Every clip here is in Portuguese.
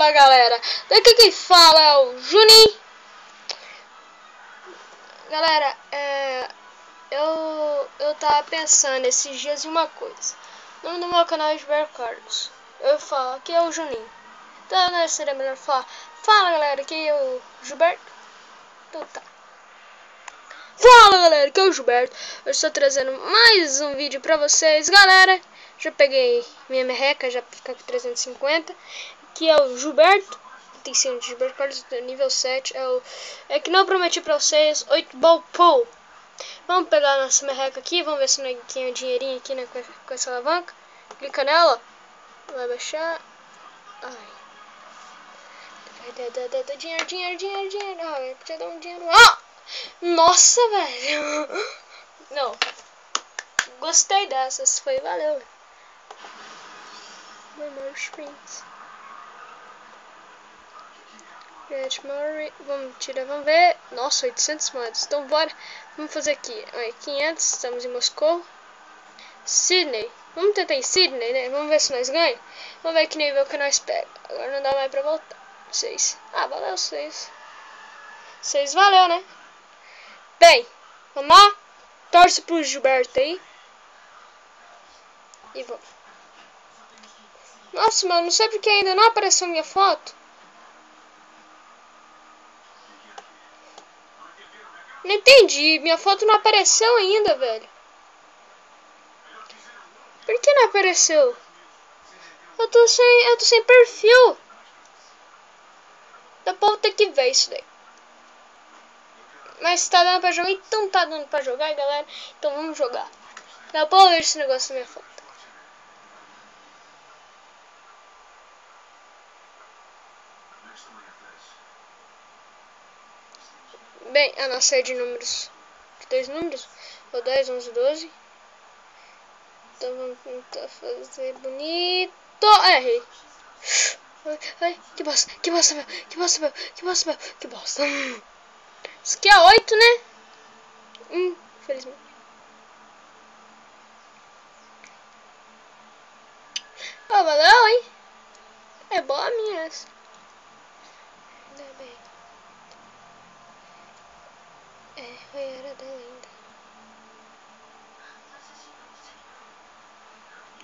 Fala galera, daqui quem fala é o Juninho. Galera, eu tava pensando esses dias em uma coisa. O nome do meu canal é Gilberto Carlos. Eu falo, aqui é o Juninho. Então não seria melhor falar, fala galera, aqui é o Gilberto. Então tá. Fala galera, aqui é o Gilberto. Eu estou trazendo mais um vídeo pra vocês, galera. Já peguei minha merreca, já fica com 350. Aqui é o Gilberto. Tem sido de Gilberto Carlos, nível 7. É que não eu prometi pra vocês, 8 ball pool. Vamos pegar a nossa merreca aqui, vamos ver se não tem um dinheirinho aqui, né, com essa alavanca. Clica nela, vai baixar. Ai. Dá dinheiro. Ai, podia dar um dinheiro. Ah! Nossa, velho. Não. Gostei dessas, foi, valeu. Memory Springs. Vamos tirar, vamos ver. Nossa, 800 moedas. Então bora. Vamos fazer aqui. Aí, 500, estamos em Moscou. Sydney. Vamos tentar em Sydney, né? Vamos ver se nós ganhamos. Vamos ver que nível que nós pega. Agora não dá mais pra voltar. 6. Ah, valeu 6. 6 valeu, né? Bem, vamos lá. Torce pro Gilberto aí. E vamos. Nossa, mano, não sei porque ainda não apareceu minha foto. Não entendi, minha foto não apareceu ainda, velho. Por que não apareceu? Eu tô sem perfil. Da povo ter que ver isso daí. Mas tá dando pra jogar, então tá dando pra jogar, galera. Então vamos jogar. Dá pra ver esse negócio da minha foto. Bem, a nossa série de números. De 2 números. Ou 10, 11, 12. Então vamos tentar fazer bonito. Errei. Ai, que bosta, meu. Que bosta. Isso aqui é 8, né? Infelizmente. Ah, valeu, hein? É boa a minha essa. Ainda bem. Foi Era da Lenda.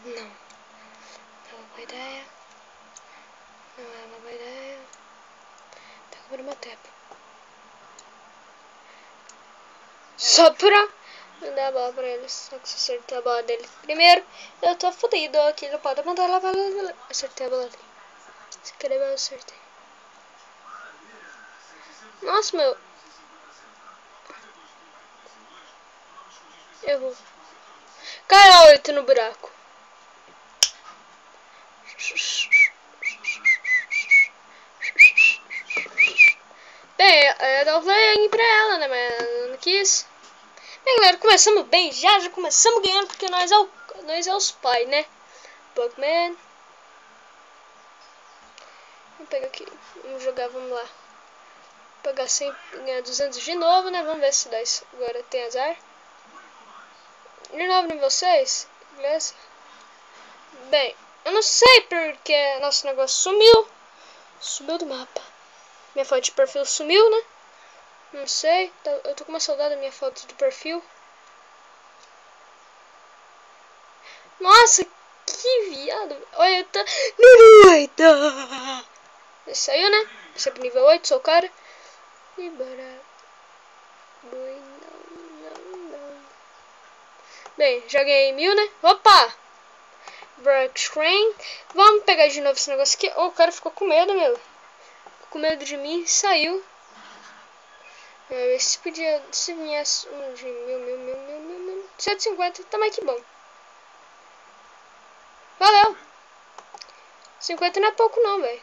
Não. Não é uma boa ideia. Não é uma boa ideia. Tá acabando meu tempo. Só pra não dar a bola pra eles. Só que se acertar a bola deles primeiro, eu tô fodido aqui. Não pode mandar lá pra lá. Acertei a bola dele. Se querer, eu acertei. Nossa, meu. Errou. Caiu 8 no buraco. Bem, eu dou play pra ela, né? Mas eu não quis. Bem, galera, começamos bem. Já começamos ganhando porque nós é os pais, né? Bugman. Vamos pegar aqui. Vamos jogar, vamos lá. Pegar 100, ganhar 200 de novo, né? Vamos ver se dá isso. Agora tem azar. De novo nível 6. Beleza? Bem, eu não sei porque nosso negócio sumiu. Sumiu do mapa. Minha foto de perfil sumiu, né? Não sei. Eu tô com uma saudade da minha foto de perfil. Nossa, que viado. Olha, eu tô nível 8. Esse saiu, né? Esse é pro nível 8, sou o cara. E bora. Não. Bem, já ganhei 1000, né? Opa! Break screen. Vamos pegar de novo esse negócio aqui. Oh, o cara ficou com medo, meu. Ficou com medo de mim e saiu. Esse podia. Se viesse um de 1000. 150, também que bom. Valeu! 50 não é pouco não, velho.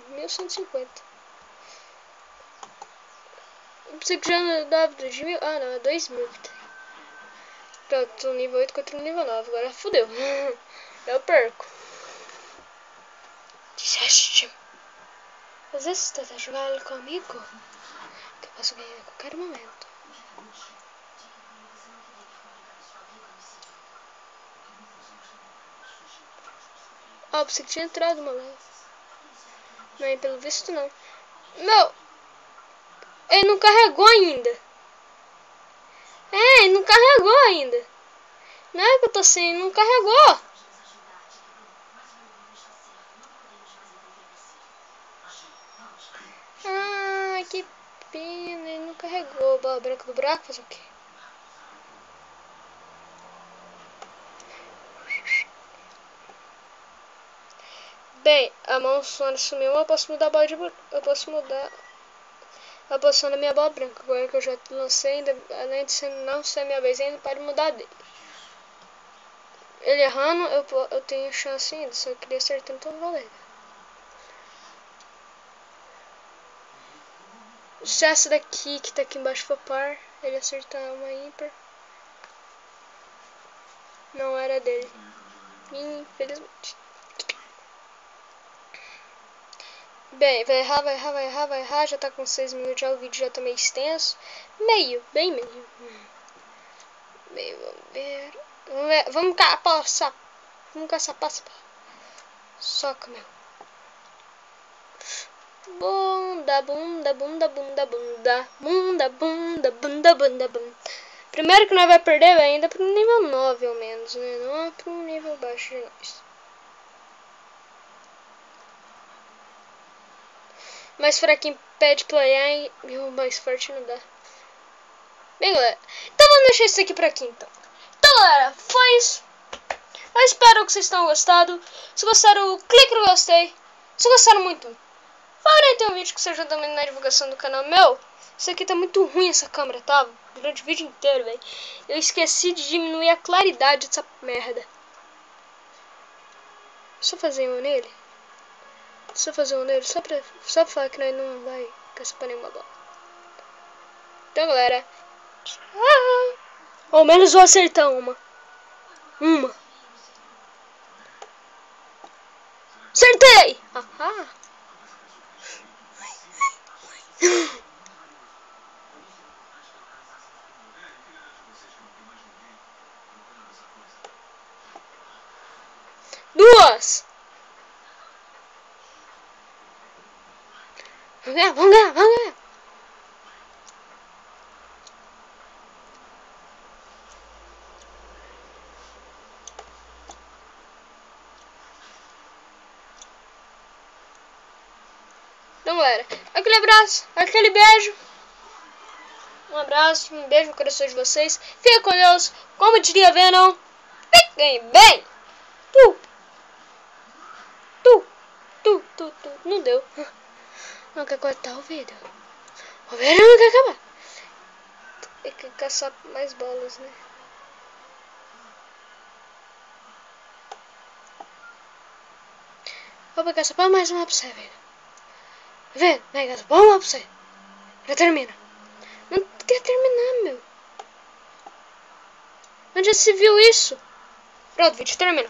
1150. Eu pensei que já não dava 2000. Ah, não, é 2000. Pronto, um nível 8 contra um nível 9. Agora fodeu. Eu perco. Desiste. Às vezes você tenta jogar ele comigo, que eu posso ganhar a qualquer momento. Ah, eu pensei que tinha entrado uma leve. Mas pelo visto não. Meu, ele não carregou ainda. É, ele não carregou ainda. Não é que eu tô sem, não carregou. Ah, que pena, ele não carregou. Bola branca do buraco, fazer o quê? Bem, a mão sona sumiu, eu posso mudar a bola de buraco. Eu posso mudar a posição da minha bola branca. Agora que eu já lancei, ainda, além de não ser minha vez, ainda pode mudar dele. Ele errando, eu tenho chance ainda, só queria acertar todo o goleiro. Se essa daqui, que tá aqui embaixo, for par, ele acertar uma ímpar. Não era dele. Infelizmente. Bem, vai errar. Já tá com 6 minutos já, o vídeo já tá meio extenso. Bem meio. Bem, vamos ver. Vamos caçar. Passa. Soca, meu. Bunda. Primeiro que nós vai perder ainda pro nível 9 ao menos, né? Não é pro nível baixo de nós. Mais fraquinho pede playar e o mais forte não dá. Bem, galera, então vamos deixar isso aqui por aqui, então. Então, galera, foi isso. Eu espero que vocês tenham gostado. Se gostaram, clique no gostei. Se gostaram muito, favoritem o vídeo que seja também na divulgação do canal meu. Isso aqui tá muito ruim, essa câmera, tá? Durante o vídeo inteiro, velho. Eu esqueci de diminuir a claridade dessa merda. Só fazer um nele. Só pra falar que nós não vai caçar pra nenhuma bola. Então, galera, ao menos vou acertar uma. Acertei! Ahá. Duas! Vamos ganhar! Então, galera, aquele abraço, aquele beijo. Um abraço, um beijo no coração de vocês. Fica com Deus. Como diria Venom, fiquem bem. Não deu. Não quer cortar o vídeo. O vídeo não quer acabar. Tem que caçar mais bolas, né? Vou pegar essa bola mais uma pra você, velho. Vê, pega essa bola pra você. Já termina. Não quer terminar, meu. Onde já se viu isso? Pronto, o vídeo termina.